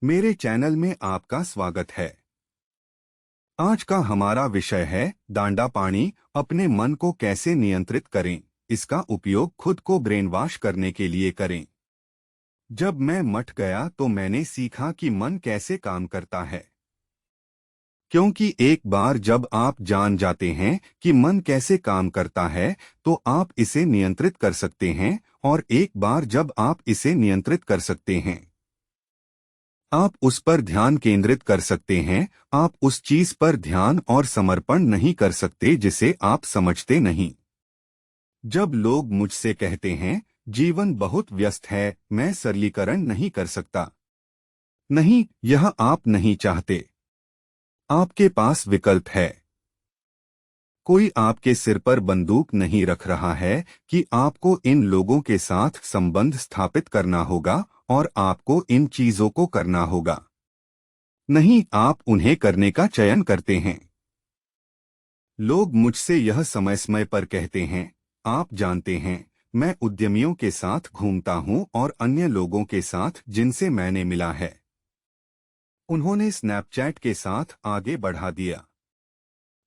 मेरे चैनल में आपका स्वागत है। आज का हमारा विषय है दांडा पानी। अपने मन को कैसे नियंत्रित करें, इसका उपयोग खुद को ब्रेन वॉश करने के लिए करें। जब मैं मठ गया तो मैंने सीखा कि मन कैसे काम करता है, क्योंकि एक बार जब आप जान जाते हैं कि मन कैसे काम करता है तो आप इसे नियंत्रित कर सकते हैं, और एक बार जब आप इसे नियंत्रित कर सकते हैं आप उस पर ध्यान केंद्रित कर सकते हैं। आप उस चीज पर ध्यान और समर्पण नहीं कर सकते जिसे आप समझते नहीं। जब लोग मुझसे कहते हैं जीवन बहुत व्यस्त है, मैं सरलीकरण नहीं कर सकता, नहीं, यह आप नहीं चाहते। आपके पास विकल्प है। कोई आपके सिर पर बंदूक नहीं रख रहा है कि आपको इन लोगों के साथ संबंध स्थापित करना होगा और आपको इन चीजों को करना होगा। नहीं, आप उन्हें करने का चयन करते हैं। लोग मुझसे यह समय समय पर कहते हैं, आप जानते हैं, मैं उद्यमियों के साथ घूमता हूं और अन्य लोगों के साथ जिनसे मैंने मिला है, उन्होंने स्नैपचैट के साथ आगे बढ़ा दिया।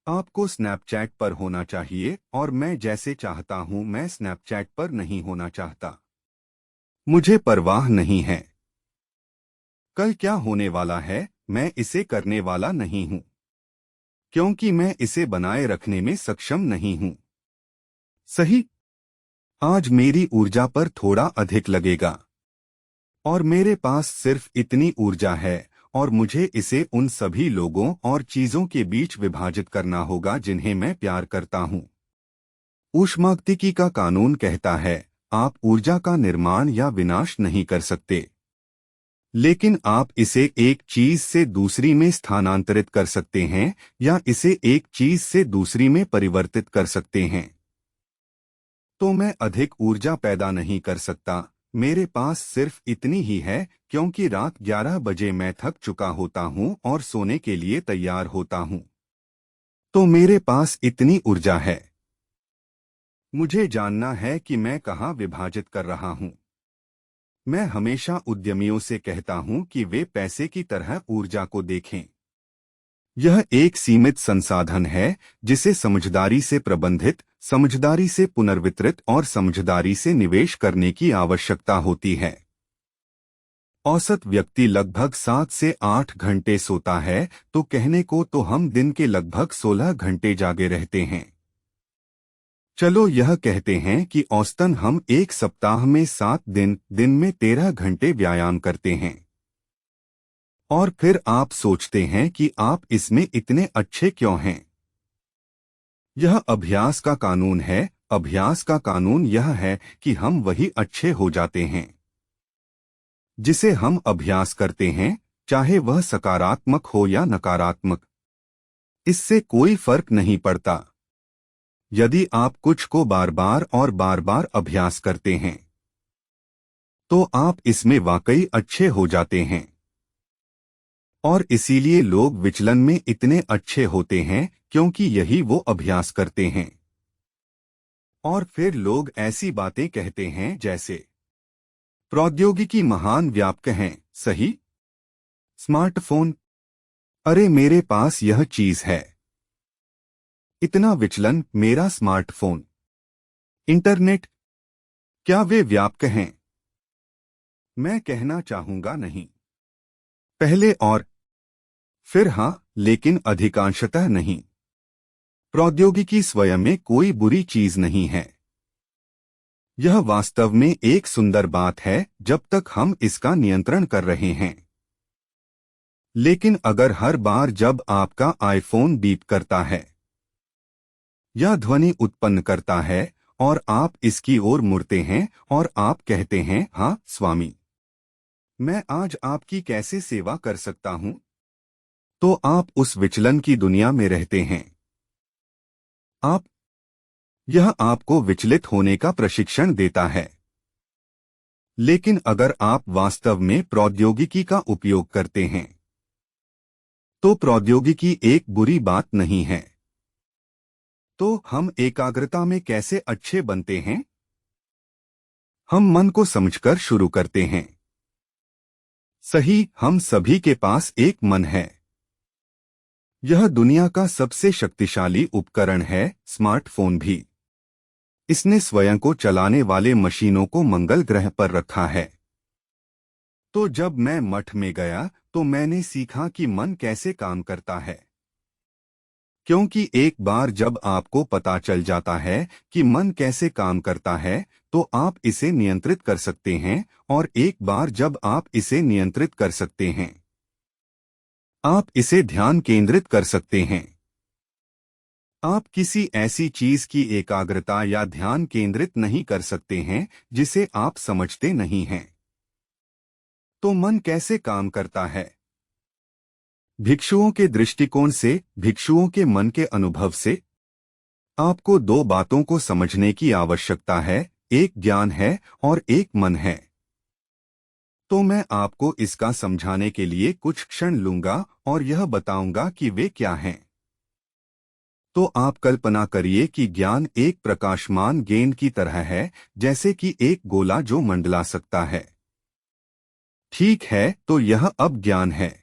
आपको स्नैपचैट पर होना चाहिए और मैं जैसे चाहता हूं मैं स्नैपचैट पर नहीं होना चाहता। मुझे परवाह नहीं है कल क्या होने वाला है, मैं इसे करने वाला नहीं हूं, क्योंकि मैं इसे बनाए रखने में सक्षम नहीं हूं। सही, आज मेरी ऊर्जा पर थोड़ा अधिक लगेगा और मेरे पास सिर्फ इतनी ऊर्जा है और मुझे इसे उन सभी लोगों और चीजों के बीच विभाजित करना होगा जिन्हें मैं प्यार करता हूं। ऊष्मागतिकी का कानून कहता है आप ऊर्जा का निर्माण या विनाश नहीं कर सकते, लेकिन आप इसे एक चीज से दूसरी में स्थानांतरित कर सकते हैं या इसे एक चीज से दूसरी में परिवर्तित कर सकते हैं। तो मैं अधिक ऊर्जा पैदा नहीं कर सकता, मेरे पास सिर्फ इतनी ही है, क्योंकि रात 11 बजे मैं थक चुका होता हूं और सोने के लिए तैयार होता हूं। तो मेरे पास इतनी ऊर्जा है। मुझे जानना है कि मैं कहां विभाजित कर रहा हूं। मैं हमेशा उद्यमियों से कहता हूं कि वे पैसे की तरह ऊर्जा को देखें। यह एक सीमित संसाधन है जिसे समझदारी से प्रबंधित, समझदारी से पुनर्वितरित और समझदारी से निवेश करने की आवश्यकता होती है। औसत व्यक्ति लगभग 7 से 8 घंटे सोता है, तो कहने को तो हम दिन के लगभग 16 घंटे जागे रहते हैं। चलो यह कहते हैं कि औसतन हम एक सप्ताह में 7 दिन, दिन में 13 घंटे व्यायाम करते हैं। और फिर आप सोचते हैं कि आप इसमें इतने अच्छे क्यों हैं। यह अभ्यास का कानून है। अभ्यास का कानून यह है कि हम वही अच्छे हो जाते हैं जिसे हम अभ्यास करते हैं, चाहे वह सकारात्मक हो या नकारात्मक। इससे कोई फर्क नहीं पड़ता। यदि आप कुछ को बार बार और बार बार अभ्यास करते हैं तो आप इसमें वाकई अच्छे हो जाते हैं। और इसीलिए लोग विचलन में इतने अच्छे होते हैं, क्योंकि यही वो अभ्यास करते हैं। और फिर लोग ऐसी बातें कहते हैं जैसे प्रौद्योगिकी महान व्यापक हैं, सही? स्मार्टफोन, अरे मेरे पास यह चीज है। इतना विचलन, मेरा स्मार्टफोन। इंटरनेट, क्या वे व्यापक हैं? मैं कहना चाहूंगा नहीं। पहले और फिर हां, लेकिन अधिकांशतः नहीं। प्रौद्योगिकी स्वयं में कोई बुरी चीज नहीं है। यह वास्तव में एक सुंदर बात है जब तक हम इसका नियंत्रण कर रहे हैं। लेकिन अगर हर बार जब आपका आईफोन बीप करता है या ध्वनि उत्पन्न करता है और आप इसकी ओर मुड़ते हैं और आप कहते हैं हाँ स्वामी, मैं आज आपकी कैसे सेवा कर सकता हूं, तो आप उस विचलन की दुनिया में रहते हैं। आप यह आपको विचलित होने का प्रशिक्षण देता है। लेकिन अगर आप वास्तव में प्रौद्योगिकी का उपयोग करते हैं तो प्रौद्योगिकी एक बुरी बात नहीं है। तो हम एकाग्रता में कैसे अच्छे बनते हैं? हम मन को समझकर शुरू करते हैं। सही, हम सभी के पास एक मन है। यह दुनिया का सबसे शक्तिशाली उपकरण है, स्मार्टफोन भी। इसने स्वयं को चलाने वाले मशीनों को मंगल ग्रह पर रखा है। तो जब मैं मठ में गया तो मैंने सीखा कि मन कैसे काम करता है। क्योंकि एक बार जब आपको पता चल जाता है कि मन कैसे काम करता है तो आप इसे नियंत्रित कर सकते हैं, और एक बार जब आप इसे नियंत्रित कर सकते हैं आप इसे ध्यान केंद्रित कर सकते हैं। आप किसी ऐसी चीज की एकाग्रता या ध्यान केंद्रित नहीं कर सकते हैं जिसे आप समझते नहीं हैं। तो मन कैसे काम करता है? भिक्षुओं के दृष्टिकोण से, भिक्षुओं के मन के अनुभव से आपको दो बातों को समझने की आवश्यकता है, एक ज्ञान है और एक मन है। तो मैं आपको इसका समझाने के लिए कुछ क्षण लूंगा और यह बताऊंगा कि वे क्या हैं। तो आप कल्पना करिए कि ज्ञान एक प्रकाशमान गेंद की तरह है, जैसे कि एक गोला जो मंडला सकता है। ठीक है, तो यह अब ज्ञान है।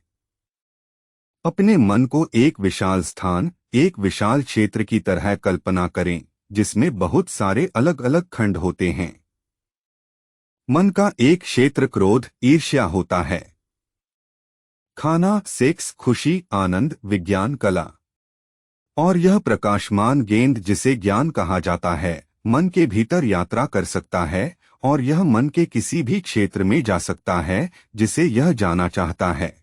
अपने मन को एक विशाल स्थान, एक विशाल क्षेत्र की तरह कल्पना करें, जिसमें बहुत सारे अलग अलग खंड होते हैं। मन का एक क्षेत्र क्रोध, ईर्ष्या होता है। खाना, सेक्स, खुशी, आनंद, विज्ञान, कला। और यह प्रकाशमान गेंद जिसे ज्ञान कहा जाता है, मन के भीतर यात्रा कर सकता है, और यह मन के किसी भी क्षेत्र में जा सकता है जिसे यह जाना चाहता है,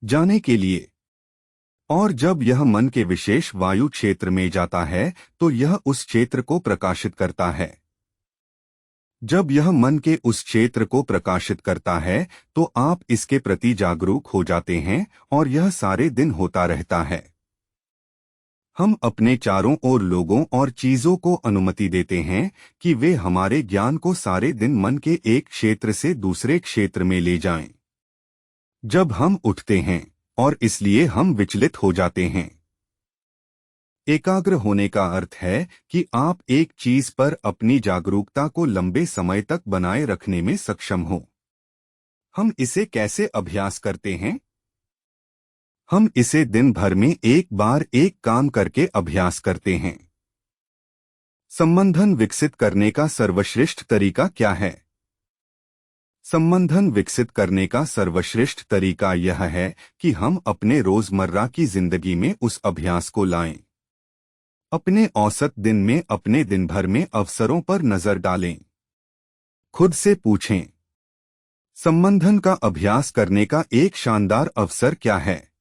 जाने के लिए। और जब यह मन के विशेष वायु क्षेत्र में जाता है तो यह उस क्षेत्र को प्रकाशित करता है। जब यह मन के उस क्षेत्र को प्रकाशित करता है तो आप इसके प्रति जागरूक हो जाते हैं, और यह सारे दिन होता रहता है। हम अपने चारों ओर लोगों और चीजों को अनुमति देते हैं कि वे हमारे ज्ञान को सारे दिन मन के एक क्षेत्र से दूसरे क्षेत्र में ले जाएं। जब हम उठते हैं, और इसलिए हम विचलित हो जाते हैं। एकाग्र होने का अर्थ है कि आप एक चीज पर अपनी जागरूकता को लंबे समय तक बनाए रखने में सक्षम हो। हम इसे कैसे अभ्यास करते हैं? हम इसे दिन भर में एक बार एक काम करके अभ्यास करते हैं। संबंधन विकसित करने का सर्वश्रेष्ठ तरीका क्या है? संबंधन विकसित करने का सर्वश्रेष्ठ तरीका यह है कि हम अपने रोजमर्रा की जिंदगी में उस अभ्यास को लाएं। अपने औसत दिन में, अपने दिन भर में अवसरों पर नजर डालें। खुद से पूछें, संबंधन का अभ्यास करने का एक शानदार अवसर क्या है?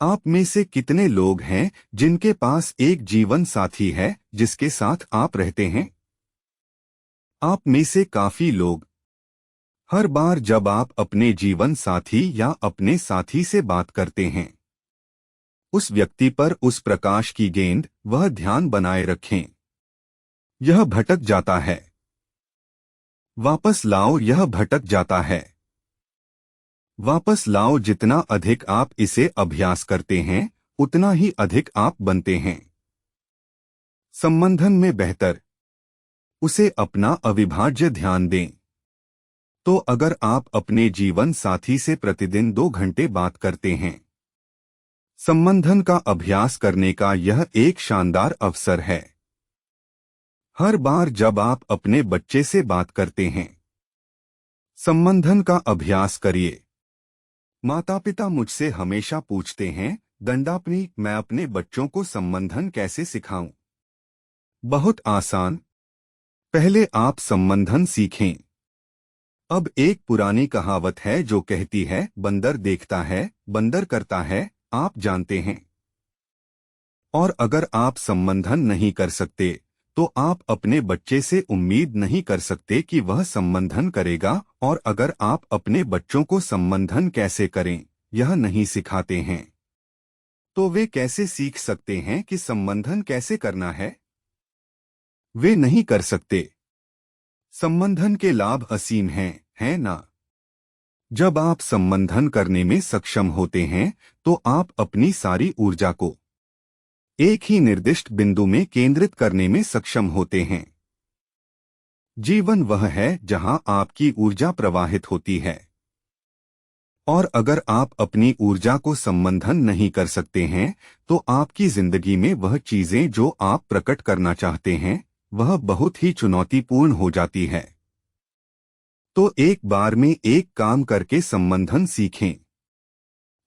आप में से कितने लोग हैं जिनके पास एक जीवन साथी है जिसके साथ आप रहते हैं? आप में से काफी लोग। हर बार जब आप अपने जीवन साथी या अपने साथी से बात करते हैं, उस व्यक्ति पर उस प्रकाश की गेंद, वह ध्यान बनाए रखें। यह भटक जाता है। वापस लाओ, यह भटक जाता है। वापस लाओ। जितना अधिक आप इसे अभ्यास करते हैं, उतना ही अधिक आप बनते हैं। संबंधन में बेहतर। उसे अपना अविभाज्य ध्यान दें। तो अगर आप अपने जीवन साथी से प्रतिदिन 2 घंटे बात करते हैं, संबंधन का अभ्यास करने का यह एक शानदार अवसर है। हर बार जब आप अपने बच्चे से बात करते हैं, संबंधन का अभ्यास करिए। माता पिता मुझसे हमेशा पूछते हैं, दंडापनी, मैं अपने बच्चों को संबंधन कैसे सिखाऊं? बहुत आसान। पहले आप संबंधन सीखें। अब एक पुरानी कहावत है जो कहती है, बंदर देखता है, बंदर करता है, आप जानते हैं। और अगर आप संबंधन नहीं कर सकते तो आप अपने बच्चे से उम्मीद नहीं कर सकते कि वह संबंधन करेगा। और अगर आप अपने बच्चों को संबंधन कैसे करें यह नहीं सिखाते हैं, तो वे कैसे सीख सकते हैं कि संबंधन कैसे करना है? वे नहीं कर सकते। संबंधन के लाभ असीम हैं, है ना? जब आप संबंधन करने में सक्षम होते हैं तो आप अपनी सारी ऊर्जा को एक ही निर्दिष्ट बिंदु में केंद्रित करने में सक्षम होते हैं। जीवन वह है जहां आपकी ऊर्जा प्रवाहित होती है। और अगर आप अपनी ऊर्जा को संबंधन नहीं कर सकते हैं तो आपकी जिंदगी में वह चीजें जो आप प्रकट करना चाहते हैं वह बहुत ही चुनौतीपूर्ण हो जाती है। तो एक बार में एक काम करके संबंधन सीखें।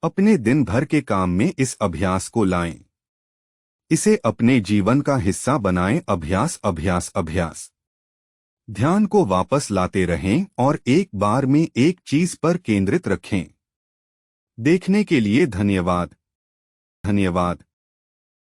अपने दिन भर के काम में इस अभ्यास को लाएं। इसे अपने जीवन का हिस्सा बनाएं। अभ्यास अभ्यास अभ्यास। ध्यान को वापस लाते रहें और एक बार में एक चीज पर केंद्रित रखें। देखने के लिए धन्यवाद। धन्यवाद।